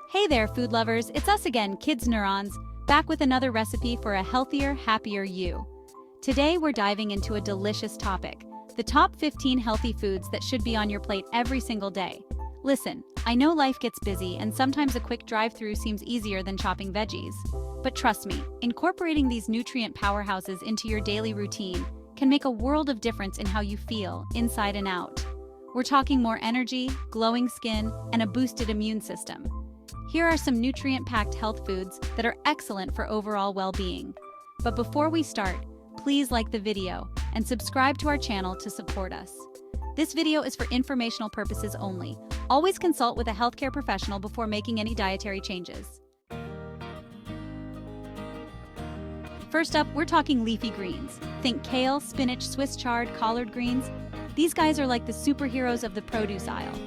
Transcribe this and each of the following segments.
Hey there, food lovers, it's us again, Kids Neurons, back with another recipe for a healthier, happier you. Today we're diving into a delicious topic, the top 15 healthy foods that should be on your plate every single day. Listen, I know life gets busy and sometimes a quick drive-through seems easier than chopping veggies. But trust me, incorporating these nutrient powerhouses into your daily routine can make a world of difference in how you feel, inside and out. We're talking more energy, glowing skin, and a boosted immune system. Here are some nutrient-packed health foods that are excellent for overall well-being. But before we start, please like the video and subscribe to our channel to support us. This video is for informational purposes only. Always consult with a healthcare professional before making any dietary changes. First up, we're talking leafy greens. Think kale, spinach, Swiss chard, collard greens. These guys are like the superheroes of the produce aisle.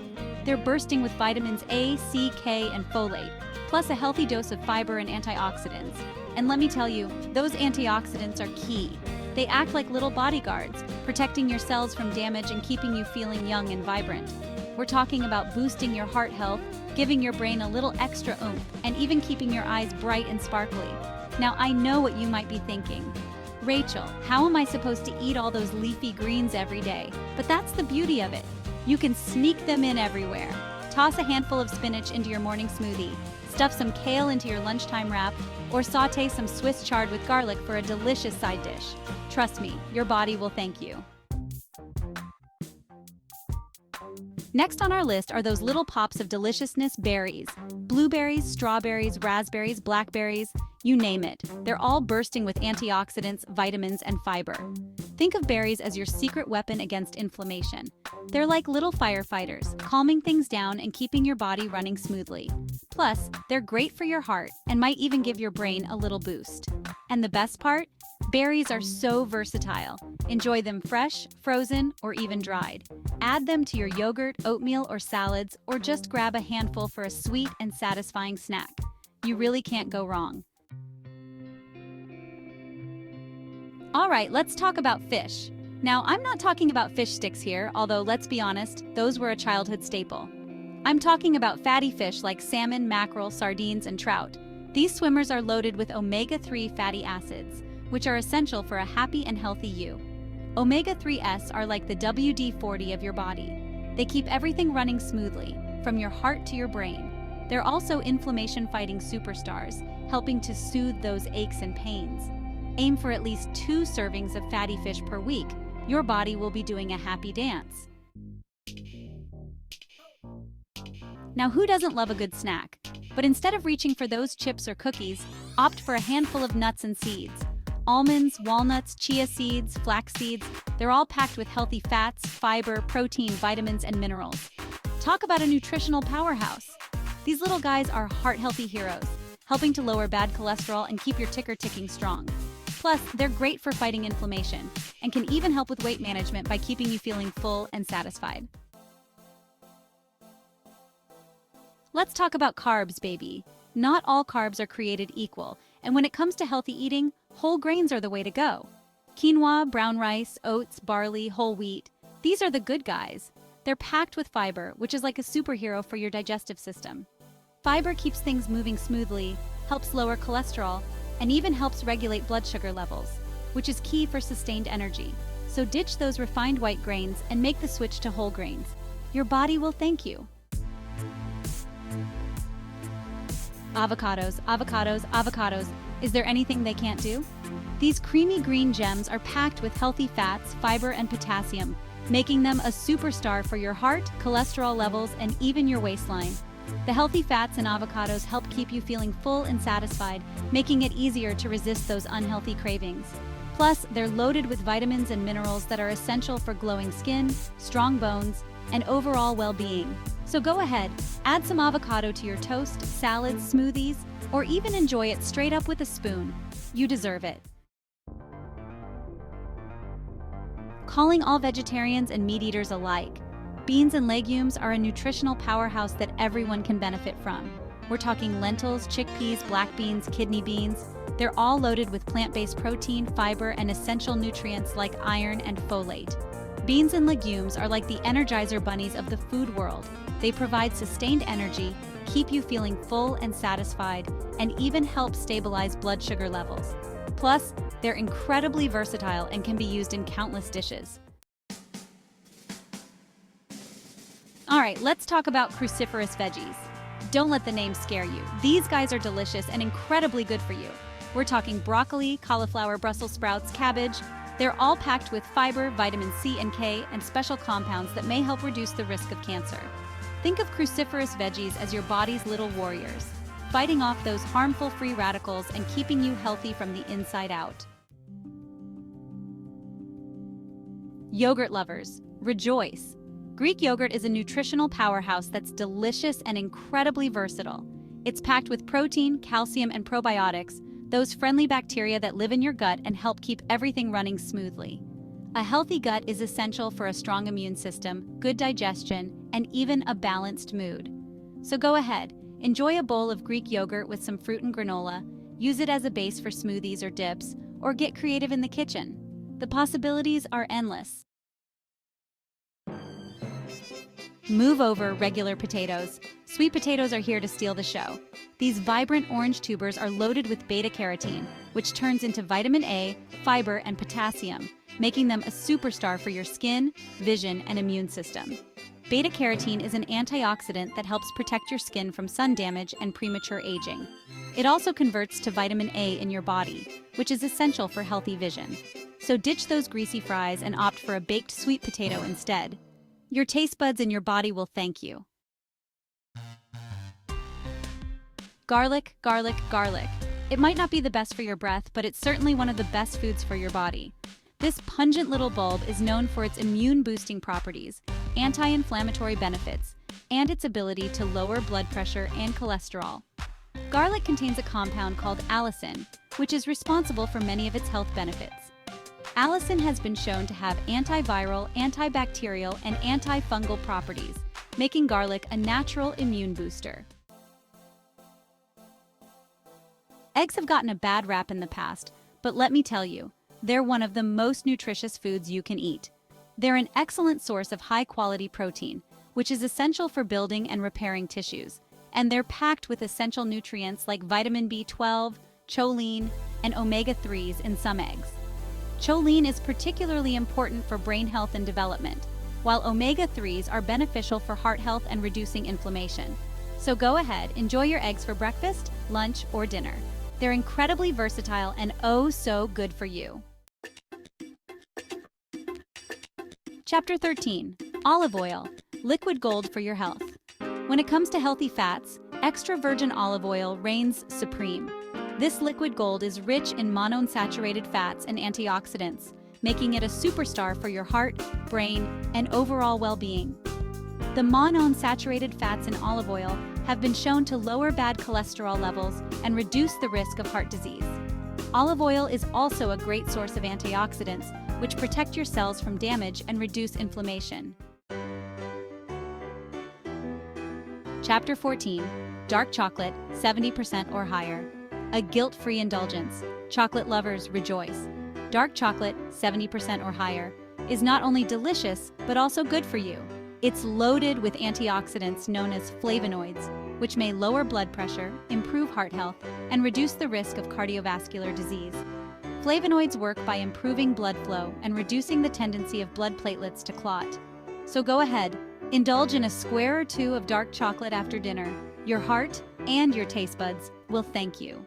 They're bursting with vitamins A, C, K, and folate, plus a healthy dose of fiber and antioxidants. And let me tell you, those antioxidants are key. They act like little bodyguards, protecting your cells from damage and keeping you feeling young and vibrant. We're talking about boosting your heart health, giving your brain a little extra oomph, and even keeping your eyes bright and sparkly. Now, I know what you might be thinking. Rachel, how am I supposed to eat all those leafy greens every day? But that's the beauty of it. You can sneak them in everywhere. Toss a handful of spinach into your morning smoothie, stuff some kale into your lunchtime wrap, or saute some Swiss chard with garlic for a delicious side dish. Trust me, your body will thank you. Next on our list are those little pops of deliciousness berries. Blueberries, strawberries, raspberries, blackberries, you name it. They're all bursting with antioxidants, vitamins, and fiber. Think of berries as your secret weapon against inflammation. They're like little firefighters, calming things down and keeping your body running smoothly. Plus, they're great for your heart and might even give your brain a little boost. And the best part? Berries are so versatile. Enjoy them fresh, frozen, or even dried. Add them to your yogurt, oatmeal, or salads, or just grab a handful for a sweet and satisfying snack. You really can't go wrong. All right, let's talk about fish. Now, I'm not talking about fish sticks here, although let's be honest, those were a childhood staple. I'm talking about fatty fish like salmon, mackerel, sardines, and trout. These swimmers are loaded with omega-3 fatty acids, which are essential for a happy and healthy you. Omega-3s are like the WD-40 of your body. They keep everything running smoothly, from your heart to your brain. They're also inflammation-fighting superstars, helping to soothe those aches and pains. Aim for at least 2 servings of fatty fish per week. Your body will be doing a happy dance. Now, who doesn't love a good snack? But instead of reaching for those chips or cookies, opt for a handful of nuts and seeds. Almonds, walnuts, chia seeds, flax seeds, they're all packed with healthy fats, fiber, protein, vitamins, and minerals. Talk about a nutritional powerhouse. These little guys are heart-healthy heroes, helping to lower bad cholesterol and keep your ticker ticking strong. Plus, they're great for fighting inflammation and can even help with weight management by keeping you feeling full and satisfied. Let's talk about carbs, baby. Not all carbs are created equal, and when it comes to healthy eating, whole grains are the way to go. Quinoa, brown rice, oats, barley, whole wheat, these are the good guys. They're packed with fiber, which is like a superhero for your digestive system. Fiber keeps things moving smoothly, helps lower cholesterol, and even helps regulate blood sugar levels, which is key for sustained energy. So ditch those refined white grains and make the switch to whole grains. Your body will thank you. Avocados, avocados, avocados. Is there anything they can't do? These creamy green gems are packed with healthy fats, fiber, and potassium, making them a superstar for your heart, cholesterol levels, and even your waistline. The healthy fats in avocados help keep you feeling full and satisfied, making it easier to resist those unhealthy cravings. Plus, they're loaded with vitamins and minerals that are essential for glowing skin, strong bones, and overall well-being. So go ahead, add some avocado to your toast, salads, smoothies, or even enjoy it straight up with a spoon. You deserve it. Calling all vegetarians and meat eaters alike, beans and legumes are a nutritional powerhouse that everyone can benefit from. We're talking lentils, chickpeas, black beans, kidney beans. They're all loaded with plant-based protein, fiber, and essential nutrients like iron and folate. Beans and legumes are like the Energizer bunnies of the food world. They provide sustained energy, keep you feeling full and satisfied, and even help stabilize blood sugar levels. Plus, they're incredibly versatile and can be used in countless dishes. Alright, let's talk about cruciferous veggies. Don't let the name scare you. These guys are delicious and incredibly good for you. We're talking broccoli, cauliflower, Brussels sprouts, cabbage. They're all packed with fiber, vitamin C and K, and special compounds that may help reduce the risk of cancer. Think of cruciferous veggies as your body's little warriors, fighting off those harmful free radicals and keeping you healthy from the inside out. Yogurt lovers, rejoice! Greek yogurt is a nutritional powerhouse that's delicious and incredibly versatile. It's packed with protein, calcium, and probiotics, those friendly bacteria that live in your gut and help keep everything running smoothly. A healthy gut is essential for a strong immune system, good digestion, and even a balanced mood. So go ahead, enjoy a bowl of Greek yogurt with some fruit and granola, use it as a base for smoothies or dips, or get creative in the kitchen. The possibilities are endless. Move over, regular potatoes. Sweet potatoes are here to steal the show. These vibrant orange tubers are loaded with beta-carotene, which turns into vitamin A, fiber, and potassium, making them a superstar for your skin, vision, and immune system. Beta-carotene is an antioxidant that helps protect your skin from sun damage and premature aging. It also converts to vitamin A in your body, which is essential for healthy vision. So ditch those greasy fries and opt for a baked sweet potato instead. Your taste buds and your body will thank you. Garlic, garlic, garlic. It might not be the best for your breath, but it's certainly one of the best foods for your body. This pungent little bulb is known for its immune-boosting properties, anti-inflammatory benefits, and its ability to lower blood pressure and cholesterol. Garlic contains a compound called allicin, which is responsible for many of its health benefits. Allicin has been shown to have antiviral, antibacterial, and antifungal properties, making garlic a natural immune booster. Eggs have gotten a bad rap in the past, but let me tell you, they're one of the most nutritious foods you can eat. They're an excellent source of high-quality protein, which is essential for building and repairing tissues, and they're packed with essential nutrients like vitamin B12, choline, and omega-3s in some eggs. Choline is particularly important for brain health and development, while omega-3s are beneficial for heart health and reducing inflammation. So go ahead, enjoy your eggs for breakfast, lunch, or dinner. They're incredibly versatile and oh so good for you. Chapter 13. Olive oil, liquid gold for your health. When it comes to healthy fats, extra virgin olive oil reigns supreme. This liquid gold is rich in monounsaturated fats and antioxidants, making it a superstar for your heart, brain, and overall well-being. The monounsaturated fats in olive oil have been shown to lower bad cholesterol levels and reduce the risk of heart disease. Olive oil is also a great source of antioxidants, which protect your cells from damage and reduce inflammation. Chapter 14. Dark chocolate, 70% or higher. A guilt-free indulgence. Chocolate lovers rejoice. Dark chocolate, 70% or higher, is not only delicious, but also good for you. It's loaded with antioxidants known as flavonoids, which may lower blood pressure, improve heart health, and reduce the risk of cardiovascular disease. Flavonoids work by improving blood flow and reducing the tendency of blood platelets to clot. So go ahead, indulge in a square or two of dark chocolate after dinner. Your heart and your taste buds will thank you.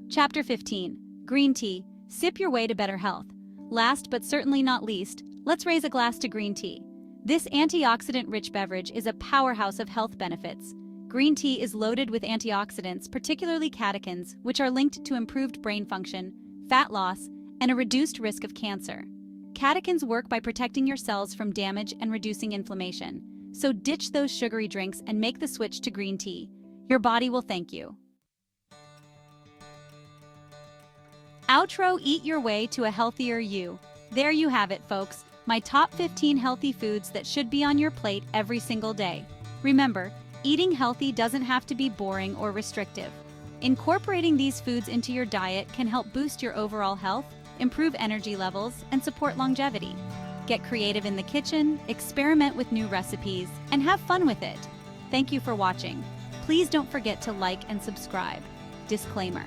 Chapter 15. Green tea. Sip your way to better health. Last but certainly not least, let's raise a glass to green tea. This antioxidant-rich beverage is a powerhouse of health benefits. Green tea is loaded with antioxidants, particularly catechins, which are linked to improved brain function, fat loss, and a reduced risk of cancer. Catechins work by protecting your cells from damage and reducing inflammation. So ditch those sugary drinks and make the switch to green tea. Your body will thank you. Outro, eat your way to a healthier you. There you have it, folks. My top 15 healthy foods that should be on your plate every single day. Remember, eating healthy doesn't have to be boring or restrictive. Incorporating these foods into your diet can help boost your overall health, improve energy levels, and support longevity. Get creative in the kitchen, experiment with new recipes, and have fun with it. Thank you for watching. Please don't forget to like and subscribe. Disclaimer.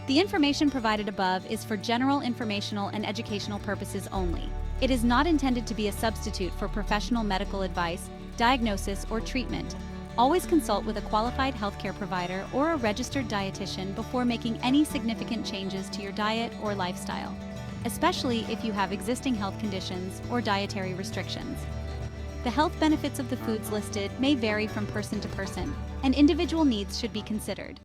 The information provided above is for general informational and educational purposes only. It is not intended to be a substitute for professional medical advice, diagnosis, or treatment. Always consult with a qualified healthcare provider or a registered dietitian before making any significant changes to your diet or lifestyle, especially if you have existing health conditions or dietary restrictions. The health benefits of the foods listed may vary from person to person, and individual needs should be considered.